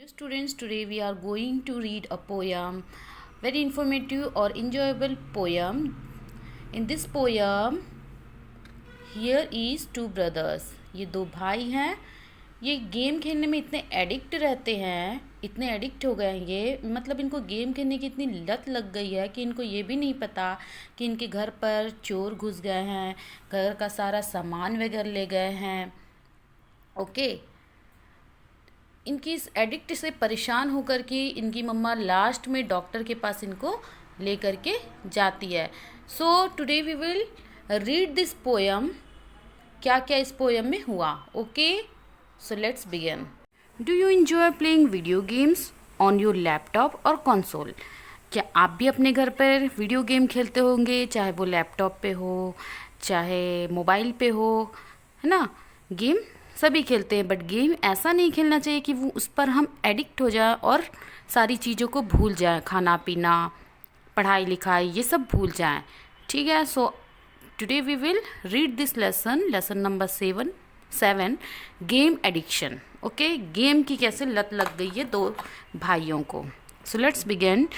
Dear students, today we are going to read a poem, very informative or enjoyable poem. In this poem, here is two brothers. ये दो भाई हैं. ये game खेलने में इतने एडिक्ट रहते हैं, इतने एडिक्ट हो गए हैं ये, मतलब इनको गेम खेलने की इतनी लत लग गई है कि इनको ये भी नहीं पता कि इनके घर पर चोर घुस गए हैं, घर का सारा सामान वगैरह ले गए हैं. ओके. इनकी इस एडिक्ट से परेशान होकर के इनकी मम्मा लास्ट में डॉक्टर के पास इनको लेकर के जाती है. So today we will read this poem. क्या क्या इस पोएम में हुआ. Okay, so let's begin. Do you enjoy playing video games on your laptop और कंसोल. क्या आप भी अपने घर पर वीडियो गेम खेलते होंगे, चाहे वो लैपटॉप पे हो चाहे मोबाइल पे हो, है ना. गेम सभी खेलते हैं, बट गेम ऐसा नहीं खेलना चाहिए कि वो उस पर हम एडिक्ट हो जाए और सारी चीज़ों को भूल जाएं, खाना पीना पढ़ाई लिखाई ये सब भूल जाएं. ठीक है. So today we will read this lesson number 7 game addiction. Okay, game की कैसे लत लग गई है दो भाइयों को. So let's begin.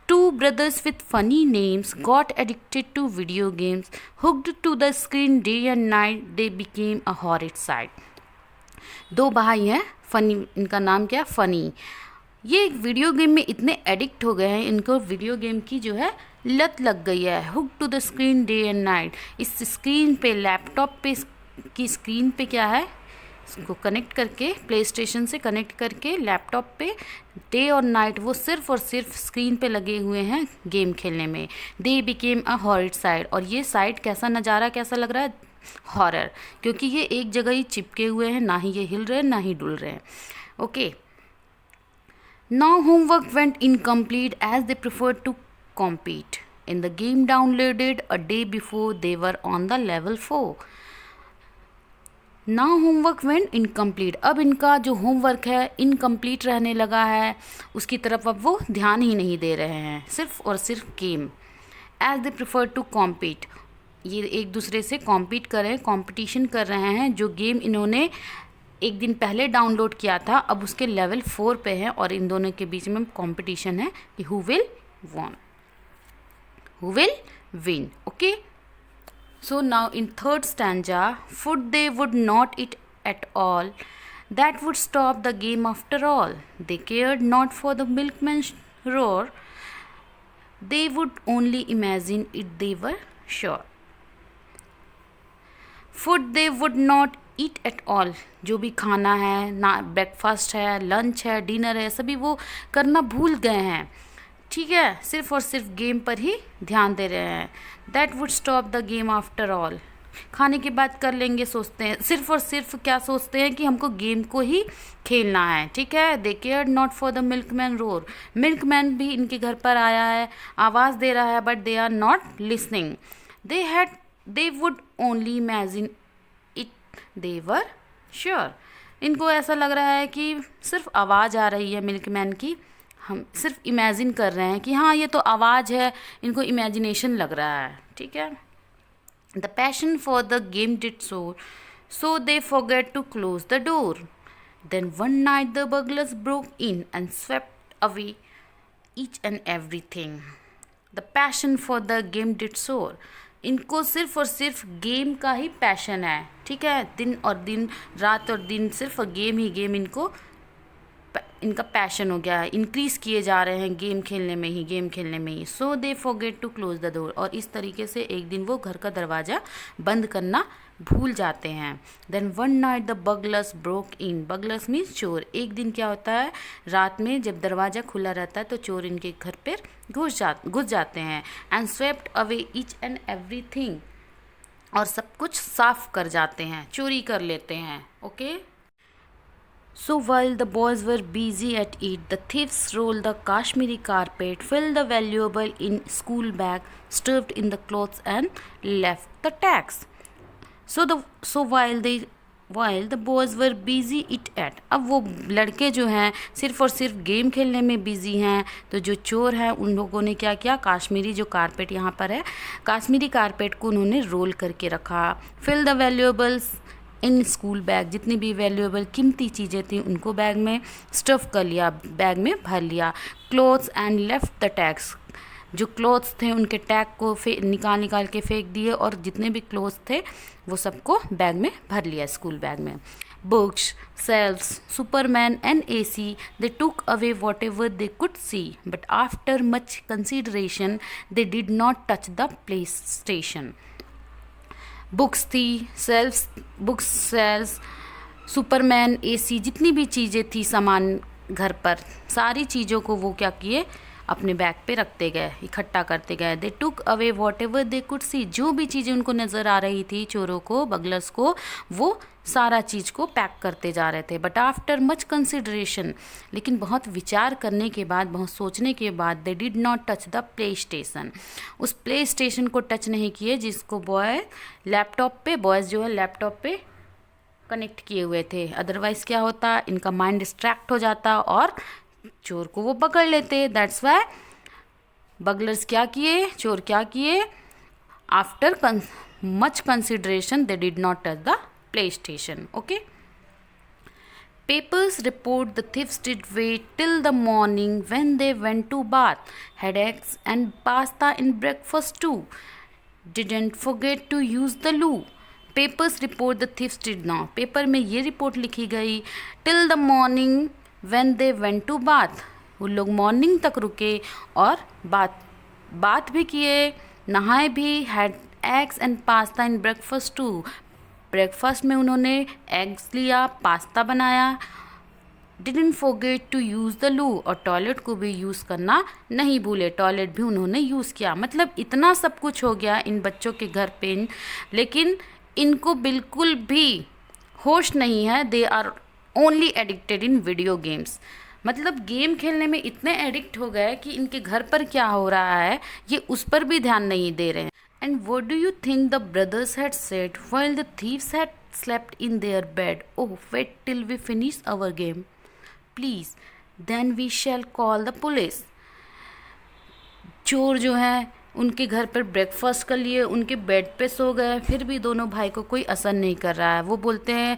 Two brothers with funny names got addicted to video games. Hooked to the screen day and night, they became a horrid sight. दो भाई हैं, फनी, इनका नाम क्या है, फनी. ये वीडियो गेम में इतने एडिक्ट हो गए हैं, इनको वीडियो गेम की जो है लत लग गई है. Hook to the screen day and night. इस स्क्रीन पे, लैपटॉप पे की स्क्रीन पे क्या है, इसको कनेक्ट करके, प्ले स्टेशन से कनेक्ट करके लैपटॉप पे डे और नाइट वो सिर्फ और सिर्फ स्क्रीन पे लगे हुए हैं गेम खेलने में. They became a horrid side. और ये साइड कैसा नज़ारा कैसा लग रहा है, हॉरर, क्योंकि ये एक जगह ही चिपके हुए हैं, ना ही ये हिल रहे हैं ना ही डुल रहे हैं. Okay. Now homework went incomplete as they preferred to compete in the game downloaded a day before they were on the level 4. Now homework went incomplete. अब इनका जो होमवर्क है इनकम्प्लीट रहने लगा है, उसकी तरफ अब वो ध्यान ही नहीं दे रहे हैं, सिर्फ और सिर्फ game. As they prefer to compete. ये एक दूसरे से कॉम्पीट कर रहे हैं, कॉम्पिटिशन कर रहे हैं. जो गेम इन्होंने एक दिन पहले डाउनलोड किया था अब उसके लेवल 4 पे है और इन दोनों के बीच में कॉम्पिटिशन है कि who will win. Okay. So now in third stanza, food they would not eat at all. That would stop the game after all. They cared not for the milkman's roar. They would only imagine it, they were sure. Food they would not eat at all. जो भी खाना है, ना breakfast है, lunch है, dinner है, सभी वो करना भूल गए हैं. ठीक है, सिर्फ और सिर्फ गेम पर ही ध्यान दे रहे हैं. That would stop the game after all. खाने की बात कर लेंगे सोचते हैं, सिर्फ और सिर्फ क्या सोचते हैं कि हमको गेम को ही खेलना है. ठीक है. They care not for the milkman roar. Milkman भी इनके घर पर आया है, आवाज़ दे रहा है, but they are not listening. They would only imagine it, they were sure. इनको ऐसा लग रहा है कि सिर्फ आवाज़ आ रही है मिल्कमैन की, हम सिर्फ इमेजिन कर रहे हैं कि हाँ ये तो आवाज़ है, इनको इमेजिनेशन लग रहा है. ठीक है. The passion for the game did so they forget to close the door. Then one night the burglars broke in and swept away each and everything. The passion for the game did so. इनको सिर्फ और सिर्फ game का ही passion है. ठीक है. दिन और दिन, रात और दिन सिर्फ गेम ही गेम इनका पैशन हो गया है, इंक्रीज़ किए जा रहे हैं गेम खेलने में ही. So they forget to close the door. और इस तरीके से एक दिन वो घर का दरवाज़ा बंद करना भूल जाते हैं. Then one night the burglars broke in. Burglars means चोर. एक दिन क्या होता है, रात में जब दरवाज़ा खुला रहता है तो चोर इनके घर पर घुस जाते हैं. And swept away each and everything. और सब कुछ साफ कर जाते हैं, चोरी कर लेते हैं. Okay. So while the boys were busy at it, the thieves rolled the Kashmiri carpet, filled the valuable in school bag, stuffed in the clothes and left the tags. So while the boys were busy at, अब वो लड़के जो हैं सिर्फ और सिर्फ game खेलने में बिजी हैं, तो जो चोर हैं उन लोगों ने क्या किया, काश्मीरी जो कारपेट यहाँ पर है, काश्मीरी कारपेट को उन्होंने रोल करके रखा. Fill the valuables in school bag, जितनी भी वैल्यूएबल कीमती चीज़ें थी उनको बैग में स्टफ़ कर लिया, बैग में भर लिया। Clothes and left the tags, जो क्लोथ्स थे उनके टैग को निकाल के फेंक दिए, और जितने भी क्लोथ्स थे वो सबको बैग में भर लिया स्कूल बैग में। Books, cells, Superman and AC, they took away whatever they could see, but after much consideration they did not touch the PlayStation. Books थी, सेल्स, सुपरमैन, AC, जितनी भी चीज़ें थी सामान घर पर, सारी चीज़ों को वो क्या किए, अपने बैग पे रखते गए, इकट्ठा करते गए। They took away whatever they could see, जो भी चीज़ें उनको नज़र आ रही थी, चोरों को, बगलर्स को, वो सारा चीज़ को पैक करते जा रहे थे। बट आफ्टर मच कंसिडरेशन, लेकिन बहुत विचार करने के बाद, बहुत सोचने के बाद, they did not touch the play station, उस प्ले स्टेशन को टच नहीं किए जिसको बॉयज़ जो है लैपटॉप पे कनेक्ट किए हुए थे। अदरवाइज़ क्या होता, इनका माइंड डिस्ट्रैक्ट हो जाता और चोर को वो पकड़ लेते। दैट्स वाई बगलर्स क्या किए, चोर क्या किए, after much consideration they did not touch the play station. Okay, papers report the thieves did wait till the morning when they went to bath, had eggs and pasta in breakfast too, didn't forget to use the loo. Papers report the thieves did not, paper में ये report लिखी गई, till the morning when they went to bath, वो लोग morning तक रुके और बात भी किए, नहाए भी, had eggs and pasta in breakfast too, breakfast में उन्होंने एग्स लिया, पास्ता बनाया, didn't forget to use the loo, और टॉयलेट को भी यूज़ करना नहीं भूले, टॉयलेट भी उन्होंने यूज़ किया। मतलब इतना सब कुछ हो गया इन बच्चों के घर पे, लेकिन इनको बिल्कुल भी होश नहीं है। They are only addicted in video games, मतलब गेम खेलने में इतने एडिक्ट हो गए कि इनके घर पर क्या हो रहा है ये उस पर भी ध्यान नहीं दे रहे हैं। And what do you think the brothers had said while the thieves had slept in their bed? Oh, wait till we finish our game, please. Then we shall call the police. चोर जो हैं उनके घर पर breakfast कर लिए, उनके bed पे सो गए, फिर भी दोनों भाई को कोई असर नहीं कर रहा है। वो बोलते हैं,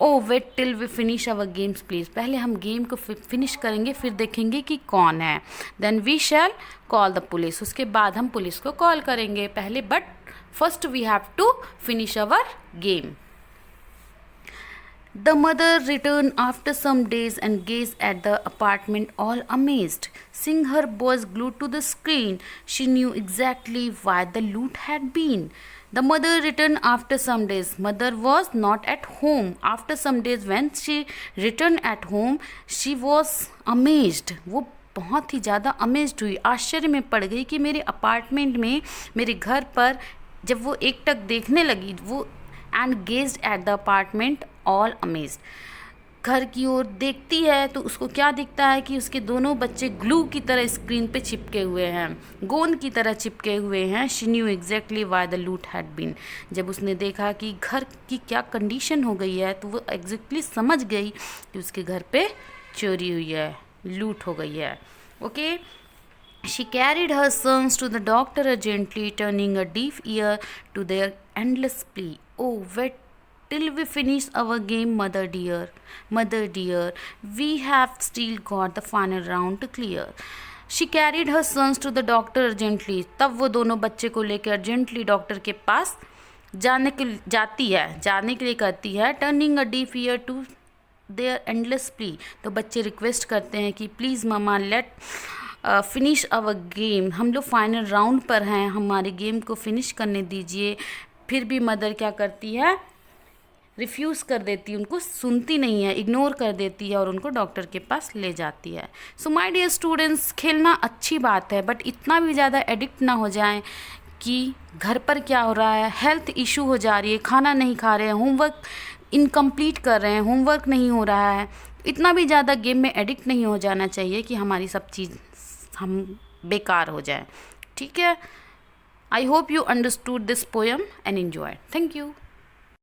oh wait till we finish our games please, पहले हम गेम को फिनिश करेंगे फिर देखेंगे कि कौन है। Then we shall call the police, उसके बाद हम पुलिस को कॉल करेंगे पहले, but first we have to finish our game. The mother returned after some days and gazed at the apartment all amazed. Seeing her boys glued to the screen, she knew exactly why the loot had been. The mother returned after some days. Mother was not at home. After some days when she returned at home, she was amazed. वो बहुत ही ज़्यादा amazed हुई, आश्चर्य में पड़ गई कि मेरे अपार्टमेंट में, मेरे घर पर जब वो एकटक देखने लगी, वो and gazed at the apartment all amazed, घर की ओर देखती है तो उसको क्या दिखता है कि उसके दोनों बच्चे ग्लू की तरह स्क्रीन पे चिपके हुए हैं, गोंद की तरह चिपके हुए हैं। She knew exactly why the loot had been, जब उसने देखा कि घर की क्या कंडीशन हो गई है तो वो एग्जैक्टली समझ गई कि उसके घर पे चोरी हुई है, लूट हो गई है। Okay, she carried her sons to the doctor urgently, turning a deaf ear to their endless plea. Oh, wait till we finish our game, mother dear. Mother dear, we have still got the final round to clear. She carried her sons to the doctor urgently. तब वो दोनों बच्चे को लेकर urgently doctor के पास जाने के लिए कहती है, turning a deaf ear to their endless plea. तो बच्चे रिक्वेस्ट करते हैं कि please mama let finish our game, हम लोग फाइनल राउंड पर हैं, हमारे गेम को फिनिश करने दीजिए। फिर भी मदर क्या करती है, रिफ्यूज़ कर देती है, उनको सुनती नहीं है, इग्नोर कर देती है और उनको डॉक्टर के पास ले जाती है। सो माय डियर स्टूडेंट्स, खेलना अच्छी बात है बट इतना भी ज़्यादा एडिक्ट ना हो जाएं कि घर पर क्या हो रहा है, हेल्थ इशू हो जा रही है, खाना नहीं खा रहे हैं, होमवर्क इनकम्प्लीट कर रहे हैं, होमवर्क नहीं हो रहा है, इतना भी ज़्यादा गेम में एडिक्ट नहीं हो जाना चाहिए कि हमारी सब चीज़ हम बेकार हो जाए। ठीक है, I hope you understood this poem and enjoy. Thank you.